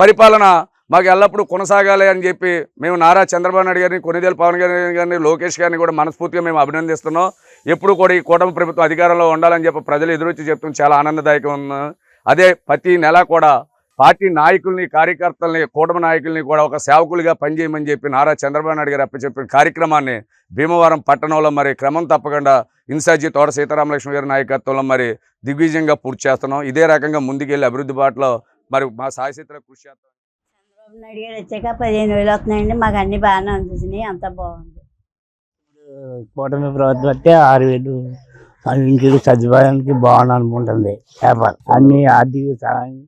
పరిపాలన మాకు ఎల్లప్పుడూ కొనసాగాలి అని చెప్పి మేము నారా చంద్రబాబు నాయుడు గారిని, కొనిదేల పవన్ గారిని, లోకేష్ గారిని కూడా మనస్ఫూర్తిగా మేము అభినందిస్తున్నాం. ఎప్పుడు కూడా ఈ కూటమి ప్రభుత్వం అధికారంలో ఉండాలని చెప్పి ప్రజలు ఎదురొచ్చి చెప్తాం, చాలా ఆనందదాయకం ఉంది. అదే ప్రతి నెల కూడా పార్టీ నాయకుల్ని, కార్యకర్తల్ని, కూటమి నాయకుల్ని కూడా ఒక సేవకులుగా పనిచేయమని చెప్పి నారా చంద్రబాబు నాయుడు గారు అప్పచెప్పిన కార్యక్రమాన్ని భీమవరం పట్టణంలో మరి క్రమం తప్పకుండా ఇన్ఛార్జి తోట సీతారామలక్ష్మి గారి నాయకత్వంలో మరి దిగ్విజయంగా పూర్తి చేస్తున్నాం. ఇదే రకంగా ముందుకెళ్ళి అభివృద్ధి బాటలో మరి మా సాయశీతల కృషి చేస్తాం. చంద్రబాబు నాయుడు గారు వచ్చాక 15,000 వస్తున్నాయండి. మాకు అన్ని బాగానే అనిపించినాయి, అంతా బాగుంది. కూటమి ప్రభుత్వం వస్తే 6,000 ఇంటికి సచివాలయానికి బాగుంది అనుకుంటుంది. వ్యాపారం అన్ని ఆర్థిక సహాయం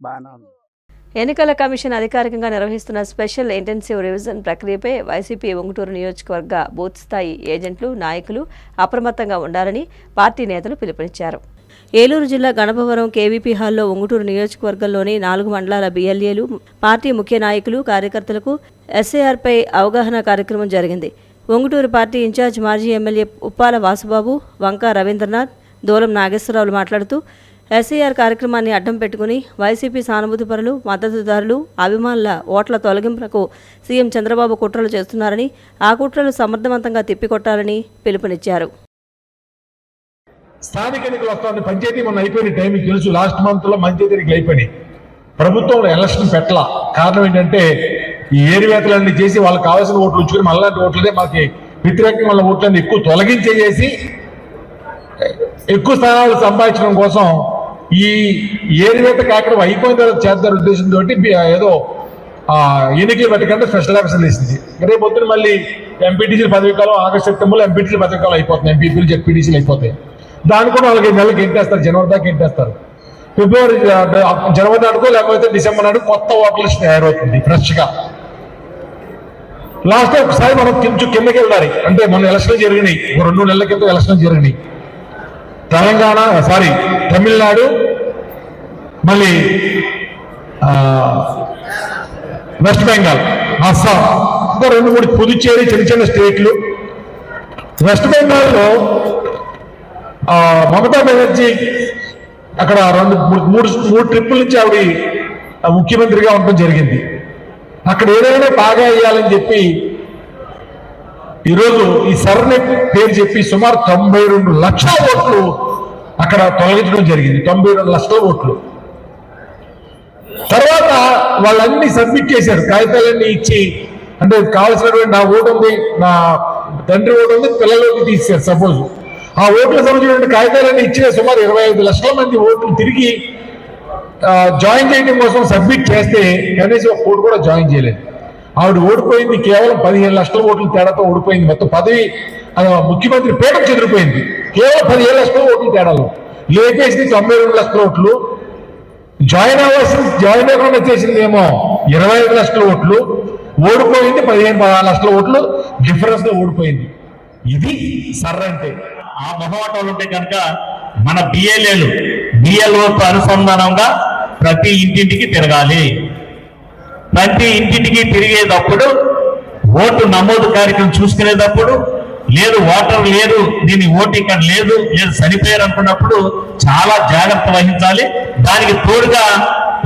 బాగానే ఉంది. ఎన్నికల కమిషన్ అధికారికంగా నిర్వహిస్తున్న స్పెషల్ ఇంటెన్సివ్ రివిజన్ ప్రక్రియపై వైసీపీ ఉంగుటూరు నియోజకవర్గ బూత్ స్థాయి ఏజెంట్లు, నాయకులు అప్రమత్తంగా ఉండాలని పార్టీ నేతలు పిలుపునిచ్చారు. ఏలూరు జిల్లా గణపవరం కేవీపీ హాల్లో ఉంగుటూరు నియోజకవర్గంలోని 4 మండలాల బిఎల్ఏలు, పార్టీ ముఖ్య నాయకులు, కార్యకర్తలకు ఎస్ఏఆర్పై అవగాహన కార్యక్రమం జరిగింది. ఉంగుటూరు పార్టీ ఇన్ఛార్జ్ మాజీ ఎమ్మెల్యే ఉప్పాల వాసుబాబు, వంకా రవీంద్రనాథ్, దూలం నాగేశ్వరరావులు మాట్లాడుతూ ఎస్ఐఆర్ కార్యక్రమాన్ని అడ్డం పెట్టుకుని వైసీపీ సానుభూతిపరులు, మద్దతుదారులు, అభిమానుల ఓట్ల తొలగింపులకు సీఎం చంద్రబాబు కుట్రలు చేస్తున్నారని, ఆ కుట్రలు సమర్థవంతంగా తిప్పికొట్టాలని పిలుపునిచ్చారు. స్థానిక ఎన్నికలు వస్తామని పంచాయతీ మొన్న అయిపోయిన టైం మీకు తెలుసు. లాస్ట్ మంత్ లో పంచాయతీ ఎన్నికలు అయిపోయినాయి. ప్రభుత్వంలో ఎలక్షన్ పెట్టలా. కారణం ఏంటంటే ఈ ఏరివేతలన్నీ చేసి వాళ్ళకి కావాల్సిన ఓట్లు ఉంచుకుని మళ్ళాంటి ఓట్లనే మాకు వ్యతిరేకంగా వాళ్ళ ఓట్లన్నీ ఎక్కువ తొలగించేసి ఎక్కువ స్థానాలు సంపాదించడం కోసం ఈ ఏరివేత కార్యక్రమం అయిపోయిన తర్వాత చేద్దారు ఉద్దేశంతో ఏదో ఎన్నికలు పెట్టకంటే స్పెషల్ ఆఫీసర్లు వేసింది. రేపు పొద్దున మళ్ళీ ఎంపీటీసీల పదవికాలం ఆగస్టు సెప్టెంబర్లో ఎంపీటీసీల పదవికాలం అయిపోతుంది. ఎంపీపీలు జెడ్పీటీసీలు అయిపోతాయి. దాని కూడా వాళ్ళకి నెలకి ఎంటేస్తారు, జనవరి దాకా ఎంటేస్తారు. ఫిబ్రవరి జనవరి నాడుకో లేకపోతే డిసెంబర్ నాడు కొత్త ఓటర్ లిస్ట్ తయారవుతుంది ఫ్రెష్గా. లాస్ట్ ఒకసారి మనం కొంచెం కిందకి వెళ్ళాలి. అంటే మొన్న ఎలక్షన్లు జరిగినాయి, 2 నెలల కింద ఎలక్షన్లు జరిగినాయి. తమిళనాడు, మళ్ళీ వెస్ట్ బెంగాల్, అస్సాం, ఇంకా 2-3 పుదుచ్చేరి, చిన్న స్టేట్లు. వెస్ట్ బెంగాల్లో మమతా బెనర్జీ అక్కడ 2-3 ట్రిప్పుల నుంచి ఆవిడ ముఖ్యమంత్రిగా ఉండడం జరిగింది. అక్కడ ఏదైనా బాగా వేయాలని చెప్పి ఈరోజు ఈ సర్నే పేరు చెప్పి సుమారు 92 లక్షల ఓట్లు అక్కడ తొలగించడం జరిగింది. 92 లక్షల ఓట్లు. తర్వాత వాళ్ళన్నీ సబ్మిట్ చేశారు, కాగితాలన్నీ ఇచ్చి. అంటే కావాల్సినటువంటి నా ఓటు ఉంది, నా తండ్రి ఓటు ఉంది, పిల్లలకి తీశారు. సపోజ్ ఆ ఓట్లకు సంబంధించినటువంటి కాగితాలన్నీ ఇచ్చిన సుమారు 25 లక్షల మంది ఓట్లు తిరిగి జాయిన్ చేయడం కోసం సబ్మిట్ చేస్తే కనీసం ఒక ఓటు కూడా జాయిన్ చేయలేదు. ఆవిడ ఓడిపోయింది కేవలం 15 లక్షల ఓట్ల తేడాతో ఓడిపోయింది. మొత్తం పదవి ముఖ్యమంత్రి పీఠం చెదిరిపోయింది కేవలం 15 లక్షల ఓట్ల తేడాలో. లేపేసింది 92 లక్షల ఓట్లు. జాయిన్ అవ్వకుండా చేసిందేమో 25 లక్షల ఓట్లు. ఓడిపోయింది 15 లక్షల ఓట్లు డిఫరెన్స్ లో ఓడిపోయింది. ఇది సర్ అంటే. ఆ మొహమాటాలు ఉంటే కనుక మన బిఎల్ఓతో అనుసంధానంగా ప్రతి ఇంటింటికి తిరగాలి. ప్రతి ఇంటింటికి తిరిగేటప్పుడు ఓటు నమోదు కార్యక్రమం చూసుకునేటప్పుడు లేదు ఓటర్ లేదు, దీని ఓటు ఇక్కడ లేదు, చనిపోయారు అనుకున్నప్పుడు చాలా జాగ్రత్త వహించాలి. దానికి తోడుగా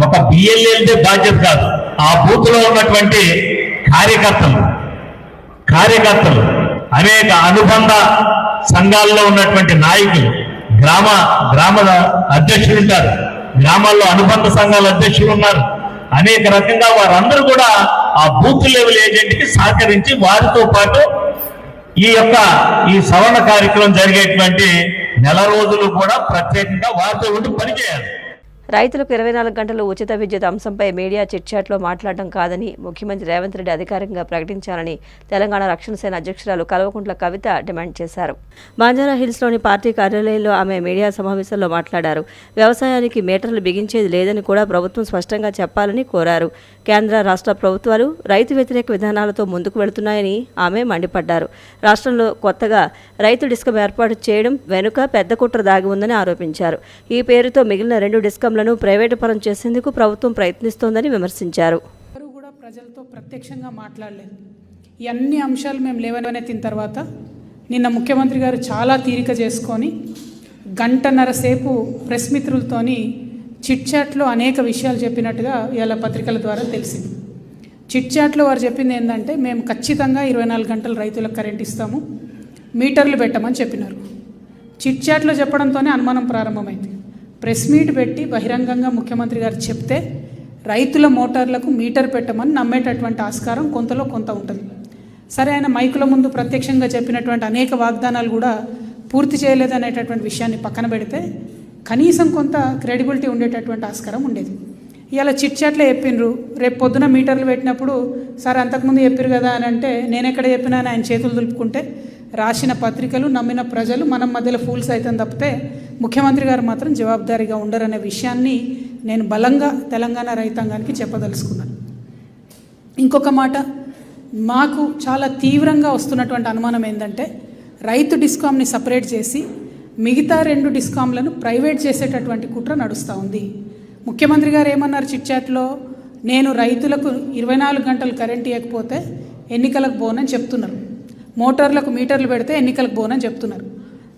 ఒక బిఎల్ఏలదే బాధ్యత కాదు, ఆ బూత్ లో ఉన్నటువంటి కార్యకర్తలు అనేక అనుబంధ సంఘాల్లో ఉన్నటువంటి నాయకులు, గ్రామ అధ్యక్షులు ఉంటారు, గ్రామాల్లో అనుబంధ సంఘాల అధ్యక్షులు ఉన్నారు. అనేక రకంగా వారందరూ కూడా ఆ బూత్ లెవెల్ ఏజెంట్ కి సహకరించి వారితో పాటు ఈ సవరణ కార్యక్రమం జరిగేటువంటి నెల రోజులు కూడా ప్రత్యేకంగా వారితో ఉండి పనిచేయాలి. రైతులకు 24 గంటలు ఉచిత విద్యుత్ అంశంపై మీడియా చిట్చాట్లో మాట్లాడడం కాదని ముఖ్యమంత్రి రేవంత్ రెడ్డి అధికారికంగా ప్రకటించాలని తెలంగాణ రక్షణ సేన అధ్యక్షురాలు కల్వకుంట్ల కవిత డిమాండ్ చేశారు. బంజారా హిల్స్లోని పార్టీ కార్యాలయంలో ఆమె మీడియా సమావేశంలో మాట్లాడారు. వ్యవసాయానికి మీటర్లు బిగించేది లేదని కూడా ప్రభుత్వం స్పష్టంగా చెప్పాలని కోరారు. కేంద్ర రాష్ట్ర ప్రభుత్వాలు రైతు వ్యతిరేక విధానాలతో ముందుకు వెళుతున్నాయని ఆమె మండిపడ్డారు. రాష్ట్రంలో కొత్తగా రైతు డిస్కం ఏర్పాటు చేయడం వెనుక పెద్ద కుట్ర దాగి ఉందని ఆరోపించారు. ఈ పేరుతో మిగిలిన 2 డిస్కంలను ప్రైవేటు పరం చేసేందుకు ప్రభుత్వం ప్రయత్నిస్తోందని విమర్శించారు. ఎవరు కూడా ప్రజలతో ప్రత్యక్షంగా మాట్లాడలేదు. ఈ అన్ని అంశాలు మేము లేవనెత్తిన తర్వాత నిన్న ముఖ్యమంత్రి గారు చాలా తీరిక చేసుకొని గంటన్నర సేపు ప్రెస్ మిత్రులతోని చిట్ చాట్లో అనేక విషయాలు చెప్పినట్టుగా ఇవాళ పత్రికల ద్వారా తెలిసింది. చిట్ చాట్లో వారు చెప్పింది ఏంటంటే, మేము ఖచ్చితంగా 24 గంటలు రైతులకు కరెంట్ ఇస్తాము, మీటర్లు పెట్టమని చెప్పినారు. చిట్ చాట్లో చెప్పడంతోనే అనుమానం ప్రారంభమైంది. ప్రెస్ మీట్ పెట్టి బహిరంగంగా ముఖ్యమంత్రి గారు చెప్తే రైతుల మోటార్లకు మీటర్ పెట్టమని నమ్మేటటువంటి ఆస్కారం కొంతలో కొంత ఉంటుంది. సరే, ఆయన మైకుల ముందు ప్రత్యక్షంగా చెప్పినటువంటి అనేక వాగ్దానాలు కూడా పూర్తి చేయలేదనేటటువంటి విషయాన్ని పక్కన పెడితే కనీసం కొంత క్రెడిబిలిటీ ఉండేటటువంటి ఆస్కారం ఉండేది. ఇలా చిట్ చాట్లో చెప్పిండ్రు, రేపు పొద్దున మీటర్లు పెట్టినప్పుడు సార్ అంతకుముందు చెప్పారు కదా అని అంటే నేను ఎక్కడ చెప్పినా ఆయన చేతులు దులుపుకుంటే రాసిన పత్రికలు నమ్మిన ప్రజలు మనం మధ్యలో ఫూల్స్ అవుతాం తప్పితే ముఖ్యమంత్రి గారు మాత్రం జవాబుదారీగా ఉండరనే విషయాన్ని నేను బలంగా తెలంగాణ రైతాంగానికి చెప్పదలుచుకున్నాను. ఇంకొక మాట, మాకు చాలా తీవ్రంగా వస్తున్నటువంటి అనుమానం ఏంటంటే, రైతు డిస్కామ్ని సపరేట్ చేసి మిగతా 2 డిస్కామ్లను ప్రైవేట్ చేసేటటువంటి కుట్ర నడుస్తూ ఉంది. ముఖ్యమంత్రి గారు ఏమన్నారు చిట్ చాట్లో, నేను రైతులకు 24 గంటలు కరెంట్ ఇవ్వకపోతే ఎన్నికలకు పోనని చెప్తున్నారు, మోటార్లకు మీటర్లు పెడితే ఎన్నికలకు పోనని చెప్తున్నారు.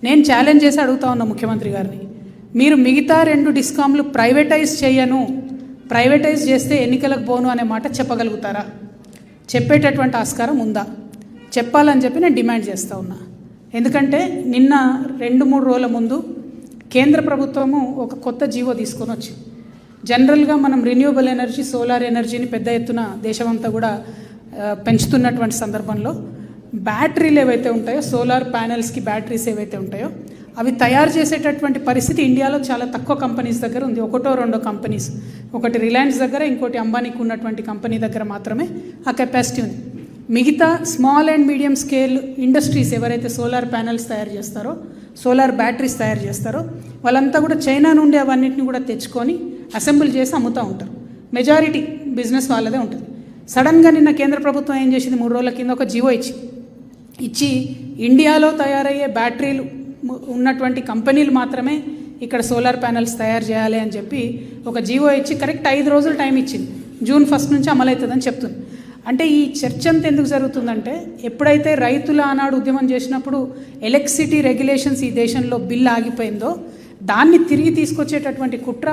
నేను ఛాలెంజ్ చేసి అడుగుతా ఉన్నా ముఖ్యమంత్రి గారిని, మీరు మిగతా 2 డిస్కామ్లు ప్రైవేటైజ్ చేయను, ప్రైవేటైజ్ చేస్తే ఎన్నికలకు పోను అనే మాట చెప్పగలుగుతారా? చెప్పేటటువంటి ఆస్కారం ఉందా? చెప్పాలని చెప్పి నేను డిమాండ్ చేస్తూ ఉన్నా. ఎందుకంటే నిన్న 2-3 రోజుల ముందు కేంద్ర ప్రభుత్వము ఒక కొత్త జీవో తీసుకొని వచ్చింది. జనరల్గా మనం రెన్యూవబుల్ ఎనర్జీ, సోలార్ ఎనర్జీని పెద్ద ఎత్తున దేశమంతా కూడా పెంచుతున్నటువంటి సందర్భంలో బ్యాటరీలు ఏవైతే ఉంటాయో, సోలార్ ప్యానెల్స్కి బ్యాటరీస్ ఏవైతే ఉంటాయో అవి తయారు చేసేటటువంటి పరిస్థితి ఇండియాలో చాలా తక్కువ కంపెనీస్ దగ్గర ఉంది. 1-2 కంపెనీస్, ఒకటి రిలయన్స్ దగ్గర, ఇంకోటి అంబానీకి ఉన్నటువంటి కంపెనీ దగ్గర మాత్రమే ఆ కెపాసిటీ ఉంది. మిగతా small and medium scale industries ఎవరైతే సోలార్ ప్యానెల్స్ తయారు చేస్తారో, సోలార్ బ్యాటరీస్ తయారు చేస్తారో వాళ్ళంతా కూడా చైనా నుండి అవన్నిటిని కూడా తెచ్చుకొని అసెంబుల్ చేసి అమ్ముతూ ఉంటారు. మెజారిటీ బిజినెస్ వాళ్ళదే ఉంటుంది. సడన్గా నిన్న కేంద్ర ప్రభుత్వం ఏం చేసింది, 3 రోజుల కింద ఒక జీవో ఇచ్చి ఇండియాలో తయారయ్యే బ్యాటరీలు ఉన్నటువంటి కంపెనీలు మాత్రమే ఇక్కడ సోలార్ ప్యానెల్స్ తయారు చేయాలి అని చెప్పి ఒక జీవో ఇచ్చి కరెక్ట్ 5 రోజులు టైం ఇచ్చింది. జూన్ 1 నుంచి అమలవుతుందని చెప్తుంది. అంటే ఈ చర్చ అంతా ఎందుకు జరుగుతుందంటే, ఎప్పుడైతే రైతులు ఆనాడు ఉద్యమం చేసినప్పుడు ఎలక్ట్రిసిటీ రెగ్యులేషన్స్ ఈ దేశంలో బిల్ ఆగిపోయిందో దాన్ని తిరిగి తీసుకొచ్చేటటువంటి కుట్ర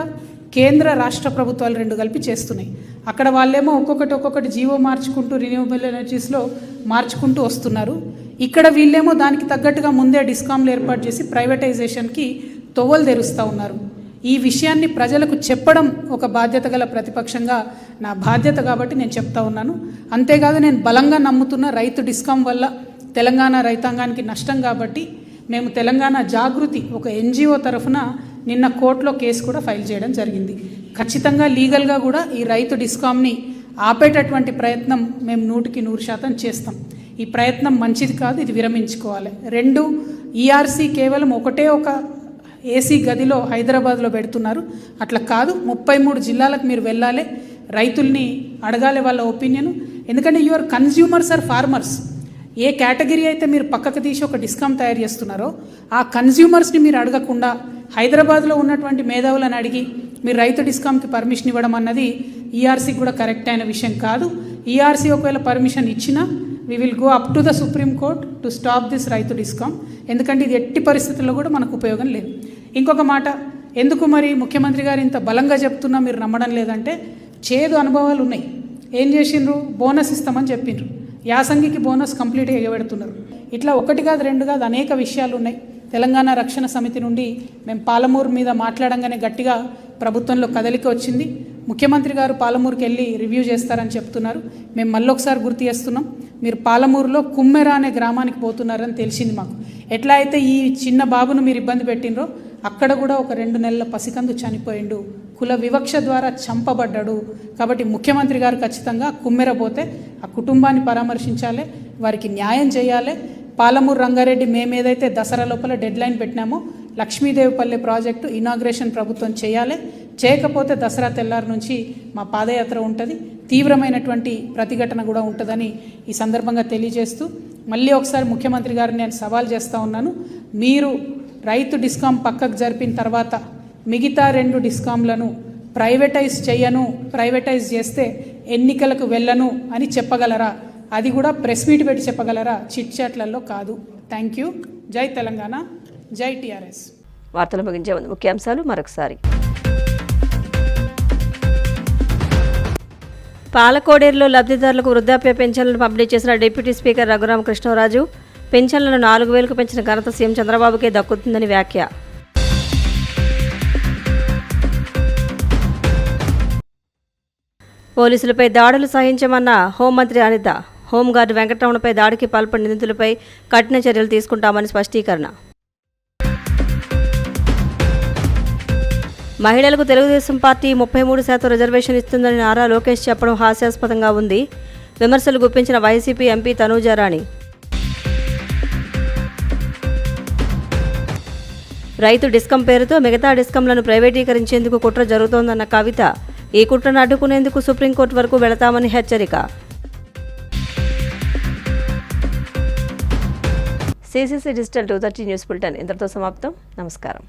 కేంద్ర రాష్ట్ర ప్రభుత్వాలు 2 కలిపి చేస్తున్నాయి. అక్కడ వాళ్ళేమో ఒక్కొక్కటి జీవో మార్చుకుంటూ రిన్యూవబుల్ ఎనర్జీస్లో మార్చుకుంటూ వస్తున్నారు. ఇక్కడ వీళ్ళేమో దానికి తగ్గట్టుగా ముందే డిస్కామ్లు ఏర్పాటు చేసి ప్రైవేటైజేషన్కి తొవ్వలు తెరుస్తూ ఉన్నారు. ఈ విషయాన్ని ప్రజలకు చెప్పడం ఒక బాధ్యత గల ప్రతిపక్షంగా నా బాధ్యత కాబట్టి నేను చెప్తా ఉన్నాను. అంతేకాదు, నేను బలంగా నమ్ముతున్న రైతు డిస్కామ్ వల్ల తెలంగాణ రైతాంగానికి నష్టం కాబట్టి మేము తెలంగాణ జాగృతి ఒక ఎన్జిఓ తరఫున నిన్న కోర్టులో కేసు కూడా ఫైల్ చేయడం జరిగింది. ఖచ్చితంగా లీగల్గా కూడా ఈ రైతు డిస్కామ్ని ఆపేటటువంటి ప్రయత్నం మేము 100% చేస్తాం. ఈ ప్రయత్నం మంచిది కాదు, ఇది విరమించుకోవాలి. 2, ఈఆర్సీ కేవలం ఒకటే ఒక ఏసీ గదిలో హైదరాబాద్లో పెడుతున్నారు. అట్లా కాదు, 33 జిల్లాలకు మీరు వెళ్ళాలి, రైతుల్ని అడగాలి వాళ్ళ ఒపీనియన్. ఎందుకంటే యువర్ కన్జ్యూమర్స్ ఆర్ ఫార్మర్స్. ఏ కేటగిరీ అయితే మీరు పక్కకు తీసి ఒక డిస్కామ్ తయారు చేస్తున్నారో ఆ కన్జ్యూమర్స్ని మీరు అడగకుండా హైదరాబాద్లో ఉన్నటువంటి మేధావులను అడిగి మీరు రైతు డిస్కామ్కి పర్మిషన్ ఇవ్వడం అన్నది ఈఆర్సీకి కూడా కరెక్ట్ అయిన విషయం కాదు. ఈఆర్సీ ఒకవేళ పర్మిషన్ ఇచ్చినా we will go up to the Supreme Court to stop this రైతు డిస్కామ్. ఎందుకంటే ఇది ఎట్టి పరిస్థితుల్లో కూడా మనకు ఉపయోగం లేదు. ఇంకొక మాట, ఎందుకు మరి ముఖ్యమంత్రి గారు ఇంత బలంగా చెప్తున్నా మీరు నమ్మడం లేదంటే, చేదు అనుభవాలు ఉన్నాయి. ఏం చేసిండ్రు, బోనస్ ఇస్తామని చెప్పిండ్రు, యాసంగికి బోనస్ కంప్లీట్గా ఎగబెడుతున్నారు. ఇట్లా 1 కాదు 2 కాదు అనేక విషయాలు ఉన్నాయి. తెలంగాణ రక్షణ సమితి నుండి మేము పాలమూరు మీద మాట్లాడంగానే గట్టిగా ప్రభుత్వంలో కదలిక వచ్చింది. ముఖ్యమంత్రి గారు పాలమూరుకి వెళ్ళి రివ్యూ చేస్తారని చెప్తున్నారు. మేము మళ్ళొకసారి గుర్తు చేస్తున్నాం, మీరు పాలమూరులో కుమ్మెర అనే గ్రామానికి పోతున్నారని తెలిసింది మాకు. ఎట్లా అయితే ఈ చిన్న బాబును మీరు ఇబ్బంది పెట్టినరో అక్కడ కూడా ఒక 2 నెలల పసికందు చనిపోయిండు, కుల వివక్ష ద్వారా చంపబడ్డాడు. కాబట్టి ముఖ్యమంత్రి గారు ఖచ్చితంగా కుమ్మెర పోతే ఆ కుటుంబాన్ని పరామర్శించాలి, వారికి న్యాయం చేయాలి. పాలమూరు రంగారెడ్డి మేము ఏదైతే దసరా లోపల డెడ్లైన్ పెట్టినామో లక్ష్మీదేవిపల్లె ప్రాజెక్టు ఇనాగ్రేషన్ ప్రభుత్వం చేయాలి. చేయకపోతే దసరా తెల్లారి నుంచి మా పాదయాత్ర ఉంటుంది, తీవ్రమైనటువంటి ప్రతిఘటన కూడా ఉంటుందని ఈ సందర్భంగా తెలియజేస్తూ మళ్ళీ ఒకసారి ముఖ్యమంత్రి గారిని నేను సవాల్ చేస్తూ ఉన్నాను. మీరు రైతు డిస్కామ్ పక్కకు జరిపిన తర్వాత మిగతా 2 డిస్కామ్లను ప్రైవేటైజ్ చేయను, ప్రైవేటైజ్ చేస్తే ఎన్నికలకు వెళ్ళను అని చెప్పగలరా? అది కూడా ప్రెస్ మీట్ పెట్టి చెప్పగలరా, చిట్ చాట్లలో కాదు. Thank you. జై తెలంగాణ, జై టీఆర్ఎస్. వార్తలు ముగించే ముందు ముఖ్యాంశాలు మరొకసారి. పాలకోడేరులో లబ్ధిదారులకు వృద్ధాప్య పెన్షన్లను పంపిణీ చేసిన డిప్యూటీ స్పీకర్ రఘురామ కృష్ణరాజు పెన్షన్లను 4,000కు పెంచిన ఘనత సీఎం చంద్రబాబుకే దక్కుతుందని వ్యాఖ్య. పోలీసులపై దాడులు సహించమన్న హోంమంత్రి అనిత. హోంగార్డు వెంకటరమణపై దాడికి పాల్పడిన నిందితులపై కఠిన చర్యలు తీసుకుంటామని స్పష్టీకరణ. మహిళలకు తెలుగుదేశం పార్టీ 33% రిజర్వేషన్ ఇస్తుందని నారా లోకేష్ చెప్పడం హాస్యాస్పదంగా ఉంది. విమర్శలు గుప్పించిన వైసీపీ ఎంపీ తనూజారాణి. రైతు డిస్కం పేరుతో మిగతా డిస్కంలను ప్రైవేటీకరించేందుకు కుట్ర జరుగుతోందన్న కవిత. ఈ కుట్రను అడ్డుకునేందుకు సుప్రీంకోర్టు వరకు వెళతామని హెచ్చరిక. CCC డిజిటల్ 230 న్యూస్ బులెటిన్ ఇంతటితో సమాప్తం. నమస్కారం.